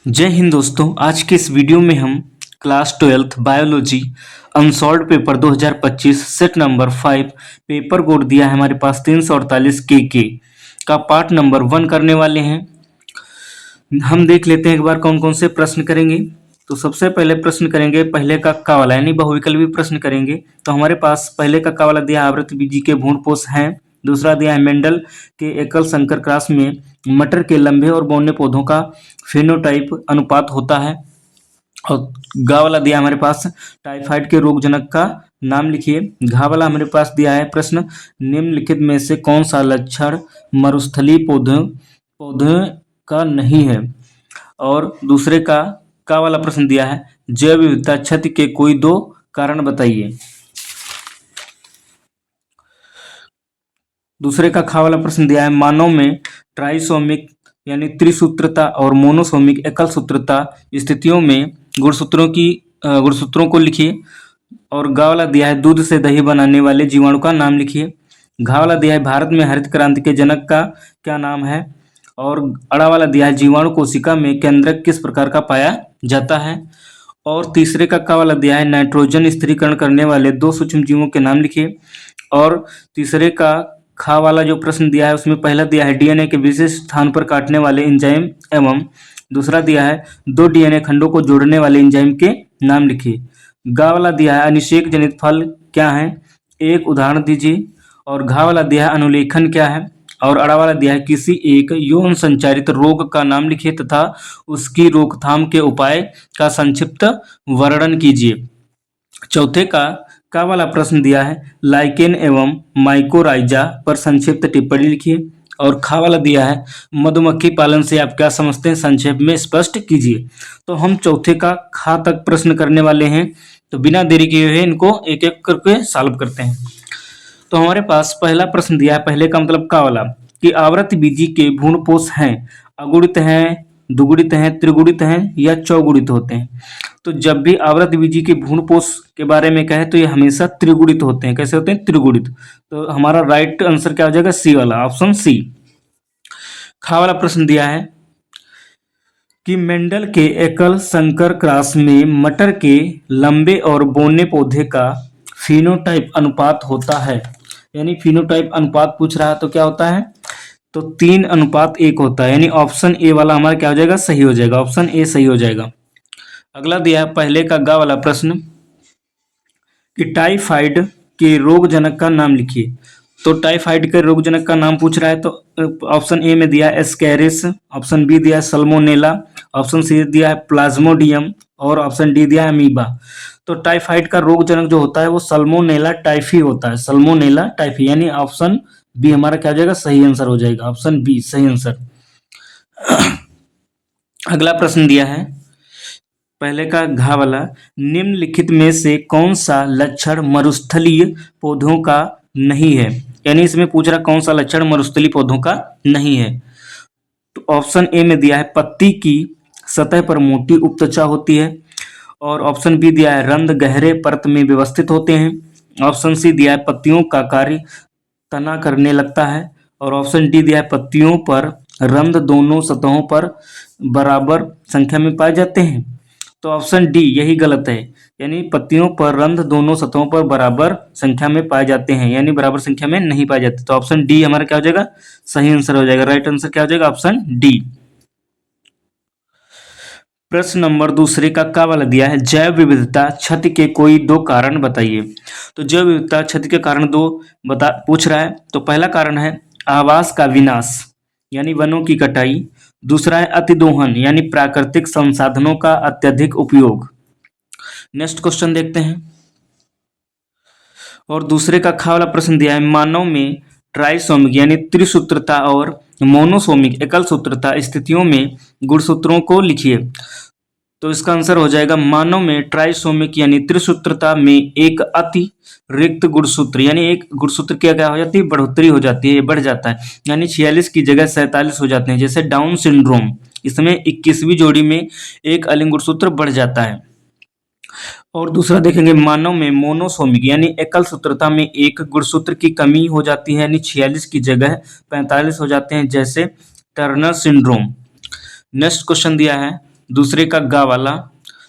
जय हिंद दोस्तों। आज के इस वीडियो में हम class 12th biology unsolved paper 2025 set number 5 paper code दिया है हमारे पास 348 के का पार्ट नंबर 1 करने वाले हैं। हम देख लेते हैं एक बार कौन कौन से प्रश्न करेंगे। तो सबसे पहले प्रश्न करेंगे पहले का का वाला यानी बहुविकल्पी प्रश्न करेंगे। तो हमारे पास पहले का वाला दिया है आवृत्त बीजी के भ्रूणपोष हैं। दूसरा दिया है मेंडल के एकल संकर क्रॉस में मटर के लंबे और बौने पौधों का फेनोटाइप अनुपात होता है। और गा वाला दिया हमारे पास टाइफाइड के रोगजनक का नाम लिखिए। घा वाला हमारे पास दिया है प्रश्न निम्नलिखित में से कौन सा लक्षण मरुस्थलीय पौधे पौधे का नहीं है। और दूसरे का वाला प्रश्न दिया है जैव विविधता क्षति के कोई दो कारण बताइए। दूसरे का खा वाला प्रश्न दिया है मानव में ट्राइसोमिक यानी त्रिसूत्रता और मोनोसोमिक एकल सूत्रता स्थितियों में गुणसूत्रों को लिखिए। और गा वाला दिया है दूध से दही बनाने वाले जीवाणु का नाम लिखिए। घा वाला दिया है भारत में हरित क्रांति के जनक का क्या नाम है। और अड़ा वाला दिया है जीवाणु कोशिका में केंद्रक किस प्रकार का पाया जाता है। और तीसरे का वाला दिया है नाइट्रोजन स्थिरीकरण करने वाले दो सूक्ष्म जीवों के नाम लिखिए। और तीसरे का खा वाला जो प्रश्न दिया है उसमें पहला दिया है डीएनए के विशेष स्थान पर काटने वाले एंजाइम एवं दूसरा दिया है दो डीएनए खंडों को जोड़ने वाले एंजाइम के नाम लिखिए। गा वाला दिया है अनिषेक जनित फल क्या है, एक उदाहरण दीजिए। और घा वाला दिया है अनुलेखन क्या है। और अड़ा वाला दिया है किसी एक यौन संचारित रोग का नाम लिखिए तथा उसकी रोकथाम के उपाय का संक्षिप्त वर्णन कीजिए। चौथे का वाला प्रश्न दिया है लाइकेन एवं माइकोराइजा पर संक्षिप्त टिप्पणी लिखिए। और खा वाला दिया है मधुमक्खी पालन से आप क्या समझते हैं, संक्षेप में स्पष्ट कीजिए। तो हम चौथे का खा तक प्रश्न करने वाले हैं। तो बिना देरी किए हुए इनको एक एक करके सॉल्व करते हैं। तो हमारे पास पहला प्रश्न दिया है पहले का मतलब का वाला कि आवर्त बीजी के भ्रूणपोष हैं, अगुणित हैं, दुगुणित हैं, त्रिगुणित हैं या चौगुणित होते हैं। तो जब भी आवर्त बीजी के भ्रूणपोष के बारे में कहे तो ये हमेशा त्रिगुणित होते हैं। कैसे होते हैं? त्रिगुणित। तो हमारा राइट आंसर क्या हो जाएगा? सी वाला, ऑप्शन सी। खा वाला प्रश्न दिया है कि मेंडल के एकल संकर क्रॉस में मटर के लंबे और बौने पौधे का फिनोटाइप अनुपात होता है। यानी फिनोटाइप अनुपात पूछ रहा है तो क्या होता है? तो 3:1 होता है। यानी ऑप्शन ए वाला हमारा क्या हो जाएगा? सही हो जाएगा। ऑप्शन ए सही हो जाएगा। अगला दिया है पहले का गा वाला प्रश्न कि टाइफाइड के रोगजनक का नाम लिखिए। तो टाइफाइड के रोगजनक का नाम पूछ रहा है तो ऑप्शन ए में दिया है एस्कैरिस, ऑप्शन बी दिया है सल्मोनेला, ऑप्शन सी दिया है प्लाज्मोडियम और ऑप्शन डी दिया है अमीबा। तो टाइफाइड का रोगजनक जो होता है वो सल्मोनेला टाइफी होता है। सल्मोनेला टाइफी यानी ऑप्शन बी हमारा क्या हो जाएगा? सही आंसर हो जाएगा। ऑप्शन बी सही आंसर। अगला प्रश्न दिया है पहले का घा वाला निम्नलिखित में से कौन सा लक्षण मरुस्थलीय पौधों का नहीं है। यानी इसमें पूछ रहा कौन सा लक्षण मरुस्थलीय पौधों का नहीं है। तो ऑप्शन ए में दिया है पत्ती की सतह पर मोटी उपत्वचा होती है। और ऑप्शन बी दिया है रंध्र गहरे परत में व्यवस्थित होते हैं। ऑप्शन सी दिया है पत्तियों का कार्य तना करने लगता है। और ऑप्शन डी दिया है पत्तियों पर रंध्र दोनों सतहों पर बराबर संख्या में पाए जाते हैं। तो ऑप्शन डी यही गलत है। यानी पत्तियों पर रंध्र दोनों सतहों पर बराबर संख्या में पाए जाते हैं, यानी बराबर संख्या में नहीं पाए जाते। तो ऑप्शन डी हमारा क्या हो जाएगा? सही आंसर हो जाएगा। राइट आंसर क्या हो जाएगा? Option D. प्रश्न नंबर दूसरे का वाला दिया है जैव विविधता क्षति के कोई दो कारण बताइए। तो जैव विविधता क्षति के कारण दो पूछ रहा है। तो पहला कारण है आवास का विनाश यानी वनों की कटाई। दूसरा है अतिदोहन यानी प्राकृतिक संसाधनों का अत्यधिक उपयोग। नेक्स्ट क्वेश्चन देखते हैं। और दूसरे का खा वाला प्रश्न दिया है मानव में ट्राइसोमिक यानी त्रिसूत्रता और मोनोसोमिक एकल सूत्रता स्थितियों में गुणसूत्रों को लिखिए। तो इसका आंसर हो जाएगा मानव में ट्राइसोमिक यानी त्रिसूत्रता में एक अतिरिक्त गुणसूत्र यानी एक गुणसूत्र क्या हो जाती है? बढ़ोतरी हो जाती है, बढ़ जाता है। यानी 46 की जगह 47 हो जाते हैं। जैसे डाउन सिंड्रोम, इसमें 21वीं जोड़ी में एक अलिंग गुणसूत्र बढ़ जाता है। और दूसरा देखेंगे मानव में मोनोसोमिक यानी एकल सूत्रता में एक गुणसूत्र की कमी हो जाती है, यानी 46 की जगह 45 हो जाते हैं, जैसे टर्नर सिंड्रोम। नेक्स्ट क्वेश्चन दिया है दूसरे का गा वाला।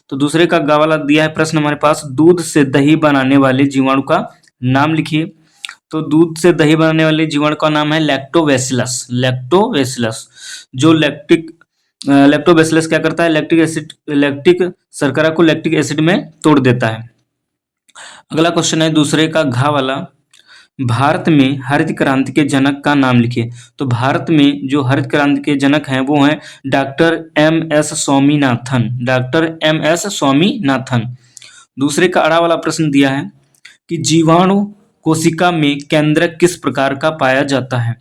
तो दूसरे का गा वाला दिया है प्रश्न हमारे पास, दूध से दही बनाने वाले जीवाणु का नाम लिखिए। तो दूध से दही बनाने वाले जीवाणु का नाम है लैक्टोबैसिलस। लैक्टोबैसिलस जो लैक्टोबैसिलस क्या करता है, लैक्टिक शर्करा को लैक्टिक एसिड में तोड़ देता है। अगला क्वेश्चन है दूसरे का घा वाला, भारत में हरित क्रांति के जनक का नाम लिखिए। तो भारत में जो हरित क्रांति के जनक हैं वो हैं doctor M S Swaminathan. Doctor M S Swaminathan. दूसरे का अड़ा वाला प्रश्न दिया है कि जीवाणु कोशिका में केंद्रक किस प्रकार का पाया जाता है।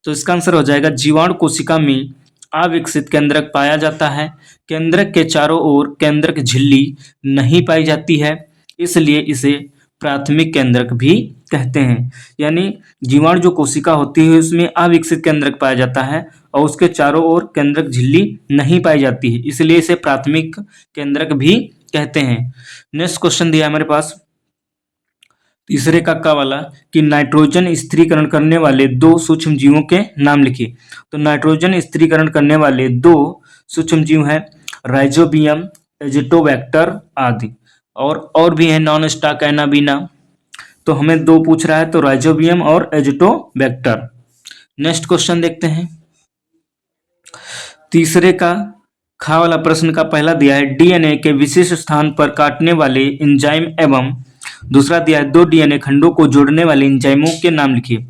तो इसका आंसर हो जाएगा जीवाणु कोशिका में अविकसित केंद्रक पाया जाता है। केंद्रक के चारों ओर केंद्रक झिल्ली नहीं पाई जाती है, इसलिए इसे प्राथमिक केंद्रक भी कहते हैं। यानी जीवाणु जो कोशिका होती है उसमें अविकसित केंद्रक पाया जाता है और उसके चारों ओर केंद्रक झिल्ली नहीं पाई जाती है, इसलिए इसे प्राथमिक केंद्रक भी कहते हैं। नेक्स्ट क्वेश्चन दिया है हमारे पास तीसरे का वाला कि नाइट्रोजन स्थिरीकरण करने वाले दो सूक्ष्म जीवों के नाम लिखिए। तो नाइट्रोजन स्थिरीकरण करने वाले दो सूक्ष्म जीव हैं राइजोबियम, एजिटोबैक्टर आदि, और भी है नॉन स्टाक एनाबीना। तो हमें दो पूछ रहा है, तो राइजोबियम और एजिटोबैक्टर। नेक्स्ट क्वेश्चन देखते हैं तीसरे का खा वाला प्रश्न का पहला दिया है डीएनए के विशेष स्थान पर काटने वाले एंजाइम एवं दूसरा दिया है दो डीएनए खंडों को जोड़ने वाले एंजाइमों के नाम लिखिए।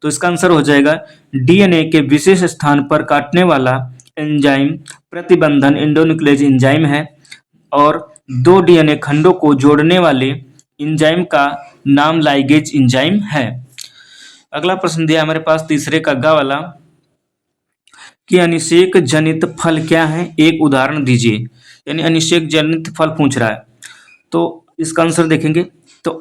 तो इसका आंसर हो जाएगा डीएनए के विशेष स्थान पर काटने वाला एंजाइम प्रतिबंधन एंडोन्यूक्लियेज एंजाइम है और दो डीएनए खंडों को जोड़ने वाले एंजाइम का नाम लाइगेज एंजाइम है। अगला प्रश्न दिया हमारे पास तीसरे का गा वाला कि अनिषेक जनित फल क्या है, एक उदाहरण दीजिए। यानी अनिषेक जनित फल पूछ रहा है, तो इसका आंसर देखेंगे। तो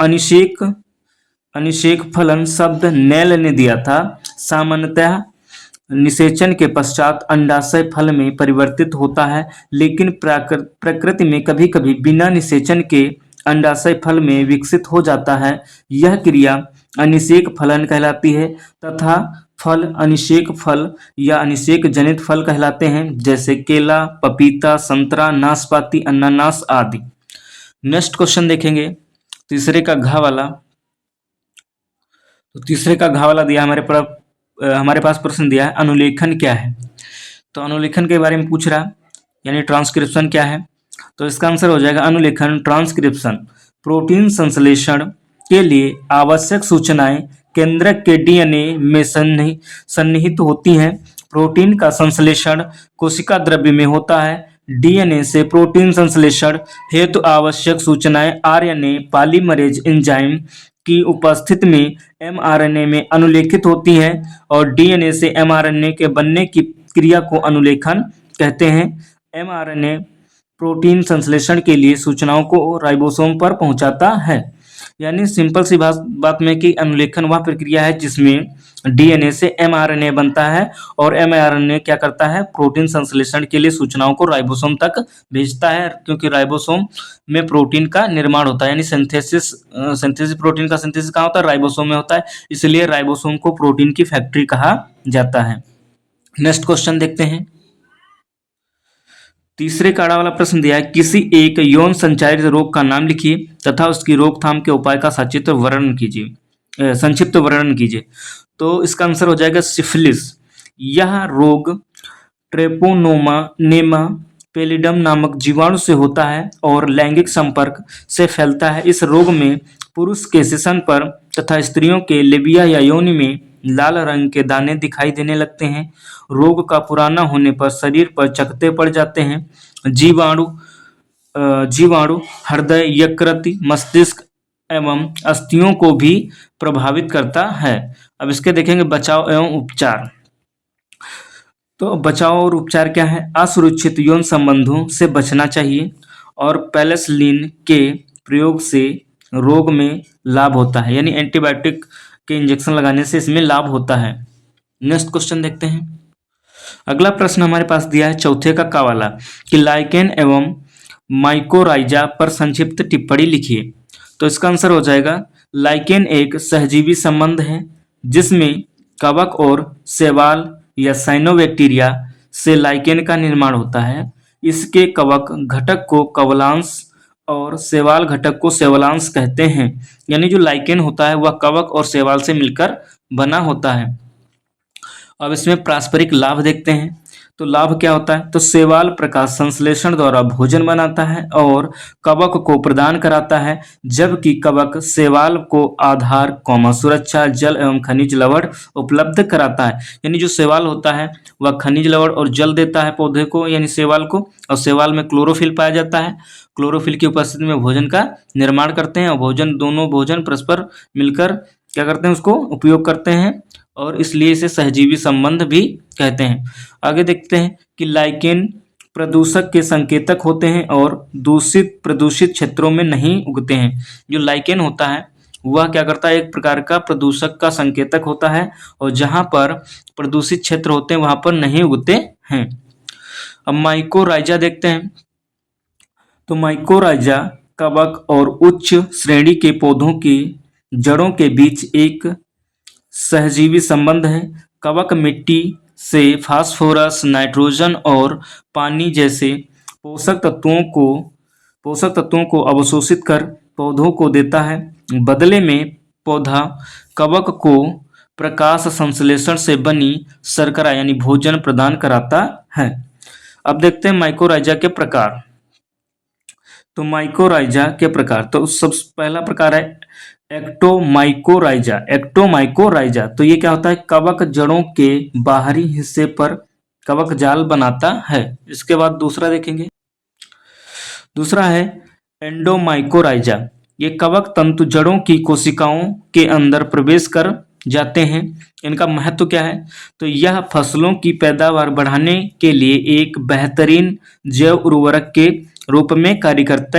अनिषेक फलन शब्द नेल ने दिया था। सामान्यतः निषेचन के पश्चात अंडाशय फल में परिवर्तित होता है, लेकिन प्रकृति में कभी कभी बिना निषेचन के अंडाशय फल में विकसित हो जाता है। यह क्रिया अनिषेक फलन कहलाती है तथा फल अनिषेक फल या अनिषेक जनित फल कहलाते हैं, जैसे केला, पपीता, संतरा, नाशपाती, अनानास आदि। नेक्स्ट क्वेश्चन देखेंगे तीसरे का घा वाला। तो तीसरे का घा वाला दिया हमारे पास प्रश्न दिया है अनुलेखन क्या है। तो अनुलेखन के बारे में पूछ रहा है, यानी ट्रांसक्रिप्शन क्या है। तो इसका आंसर हो जाएगा अनुलेखन ट्रांसक्रिप्शन प्रोटीन संश्लेषण के लिए आवश्यक सूचनाएं केंद्रक के डीएनए में सन्निहित होती हैं। प्रोटीन का संश्लेषण कोशिका द्रव्य में होता है। डीएनए से प्रोटीन संश्लेषण हेतु आवश्यक सूचनाएं आरएनए पॉलीमरेज एंजाइम की उपस्थिति में एमआरएनए में अनुलेखित होती हैं और डीएनए से एमआरएनए के बनने की क्रिया को अनुलेखन कहते हैं। एमआरएनए प्रोटीन संश्लेषण के लिए सूचनाओं को राइबोसोम पर पहुंचाता है। यानी सिंपल सी बात में कि अनुलेखन वह प्रक्रिया है जिसमें डीएनए से एमआरएनए बनता है और एमआरएनए क्या करता है, प्रोटीन संश्लेषण के लिए सूचनाओं को राइबोसोम तक भेजता है, क्योंकि राइबोसोम में प्रोटीन का निर्माण होता है। यानी सिंथेसिस प्रोटीन का सिंथेसिस कहाँ होता है, राइबोसोम में होता है, इसलिए राइबोसोम को प्रोटीन की फैक्ट्री कहा जाता है। नेक्स्ट क्वेश्चन देखते हैं तीसरे काड़ा वाला प्रश्न दिया है किसी एक यौन संचारित रोग का नाम लिखिए तथा उसकी रोकथाम के उपाय का संक्षिप्त वर्णन कीजिए। तो इसका आंसर हो जाएगा सिफिलिस। यह रोग ट्रेपोनेमा पेलिडम नामक जीवाणु से होता है और लैंगिक संपर्क से फैलता है। इस रोग में पुरुष के स्तन पर तथा स्त्रियों के लेबिया या योनि में लाल रंग के दाने दिखाई देने लगते हैं। रोग का पुराना होने पर शरीर पर चकत्ते पड़ जाते हैं। जीवाणु हृदय, यकृत, मस्तिष्क एवं अस्थियों को भी प्रभावित करता है। अब इसके देखेंगे बचाव एवं उपचार। तो बचाव और उपचार क्या है, असुरक्षित यौन संबंधों से बचना चाहिए और पेनिसिलिन के प्रयोग से रोग में लाभ होता है, यानी एंटीबायोटिक के इंजेक्शन लगाने से इसमें लाभ होता है। नेक्स्ट क्वेश्चन देखते हैं। अगला प्रश्न हमारे पास दिया है चौथे का वाला कि लाइकेन एवं माइकोराइजा पर संक्षिप्त टिप्पणी लिखिए। तो इसका आंसर हो जाएगा लाइकेन एक सहजीवी संबंध है जिसमें कवक और शैवाल या साइनोबैक्टीरिया से लाइकेन का निर्माण होता है। इसके कवक घटक को कवलांश और शैवाल घटक को शैवालांश कहते हैं। यानी जो लाइकेन होता है वह कवक और शैवाल से मिलकर बना होता है। अब इसमें पारस्परिक लाभ देखते हैं। तो लाभ क्या होता है? तो शैवाल प्रकाश संश्लेषण द्वारा भोजन बनाता है और कवक को प्रदान कराता है, जबकि कवक शैवाल को आधार, सुरक्षा, जल एवं खनिज लवण उपलब्ध कराता है। यानी जो शैवाल होता है वह खनिज लवण और जल देता है पौधे को, यानी शैवाल को, और शैवाल में क्लोरोफिल पाया जाता है। क्लोरोफिल की उपस्थिति में भोजन का निर्माण करते हैं और दोनों भोजन परस्पर मिलकर क्या करते हैं, उसको उपयोग करते हैं, और इसलिए इसे सहजीवी संबंध भी कहते हैं। आगे देखते हैं कि लाइकेन प्रदूषक के संकेतक होते हैं और प्रदूषित क्षेत्रों में नहीं उगते हैं। जो लाइकेन होता है वह क्या करता है, एक प्रकार का प्रदूषक का संकेतक होता है, और जहाँ पर प्रदूषित क्षेत्र होते हैं वहाँ पर नहीं उगते हैं। अब माइकोराइजा देखते हैं। तो माइकोराइजा कवक और उच्च श्रेणी के पौधों की जड़ों के बीच एक सहजीवी संबंध है। कवक मिट्टी से फास्फोरस, नाइट्रोजन और पानी जैसे पोषक तत्वों को अवशोषित कर पौधों को देता है। बदले में पौधा कवक को प्रकाश संश्लेषण से बनी शर्करा यानी भोजन प्रदान कराता है। अब देखते हैं माइकोराइजा के प्रकार। तो माइकोराइजा के प्रकार, तो सबसे पहला प्रकार है एक्टोमाइकोराइजा। तो ये क्या होता है, कवक जड़ों के बाहरी हिस्से पर कवक जाल बनाता है। इसके बाद दूसरा देखेंगे। दूसरा है एंडोमाइकोराइजा। ये कवक तंतु जड़ों की कोशिकाओं के अंदर प्रवेश कर जाते हैं। इनका महत्व क्या है? तो यह फसलों की पैदावार बढ़ाने के लिए एक बेहतरीन जैव उर्वरक के रूप में कार्य करते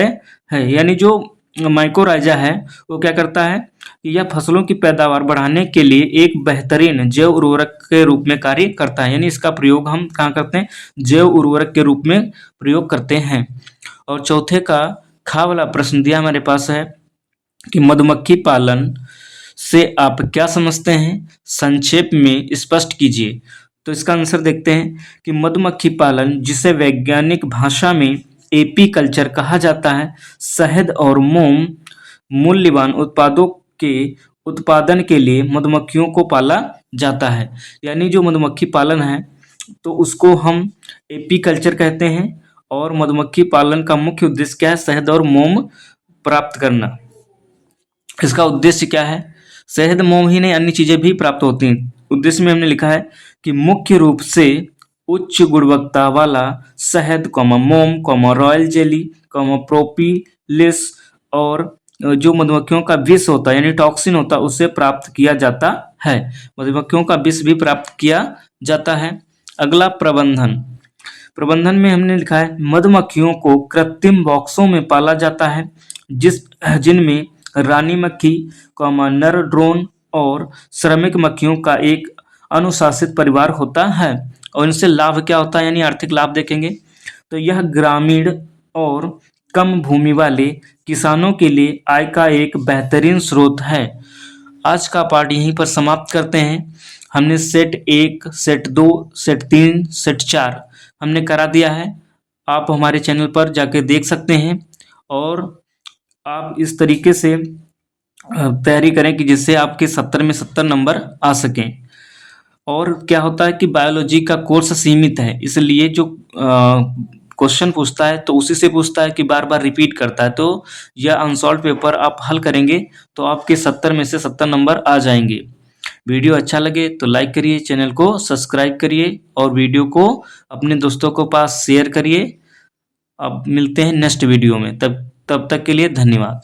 हैं। यानी जो माइकोराइजा है वो क्या करता है कि यह फसलों की पैदावार बढ़ाने के लिए एक बेहतरीन जैव उर्वरक के रूप में कार्य करता है। यानी इसका प्रयोग हम कहाँ करते हैं? जैव उर्वरक के रूप में प्रयोग करते हैं। और चौथे का खा वाला प्रश्न दिया हमारे पास है कि मधुमक्खी पालन से आप क्या समझते हैं, संक्षेप में स्पष्ट कीजिए। तो इसका आंसर देखते हैं कि मधुमक्खी पालन, जिसे वैज्ञानिक भाषा में एपी कल्चर कहा जाता है, शहद और मोम मूल्यवान उत्पादों के उत्पादन के लिए मधुमक्खियों को पाला जाता है। यानी जो मधुमक्खी पालन है तो उसको हम एपी कल्चर कहते हैं, और मधुमक्खी पालन का मुख्य उद्देश्य क्या है? शहद और मोम प्राप्त करना। इसका उद्देश्य क्या है? शहद, मोम ही नहीं, अन्य चीजें भी प्राप्त होती हैं। उद्देश्य में हमने लिखा है कि मुख्य रूप से उच्च गुणवत्ता वाला शहद, मोम, रॉयल जेली, प्रोपीलिस, और जो मधुमक्खियों का विष होता है यानी टॉक्सिन होता है उससे प्राप्त किया जाता है। मधुमक्खियों का विष भी प्राप्त किया जाता है। अगला प्रबंधन में हमने लिखा है मधुमक्खियों को कृत्रिम बॉक्सों में पाला जाता है, जिनमें रानी मक्खी, नर ड्रोन और श्रमिक मक्खियों का एक अनुशासित परिवार होता है। और इनसे लाभ क्या होता है, यानी आर्थिक लाभ देखेंगे। तो यह ग्रामीण और कम भूमि वाले किसानों के लिए आय का एक बेहतरीन स्रोत है। आज का पाठ यहीं पर समाप्त करते हैं। हमने सेट 1, सेट 2, सेट 3, सेट 4 हमने करा दिया है। आप हमारे चैनल पर जाके देख सकते हैं, और आप इस तरीके से तैयारी करें कि जिससे आपके 70 में 70 नंबर आ सकें। और क्या होता है कि बायोलॉजी का कोर्स सीमित है, इसलिए जो क्वेश्चन पूछता है तो उसी से पूछता है कि बार बार रिपीट करता है। तो यह अनसॉल्व पेपर आप हल करेंगे तो आपके 70 में से 70 नंबर आ जाएंगे। वीडियो अच्छा लगे तो लाइक करिए, चैनल को सब्सक्राइब करिए, और वीडियो को अपने दोस्तों को पास शेयर करिए। अब मिलते हैं नेक्स्ट वीडियो में, तब तक के लिए धन्यवाद।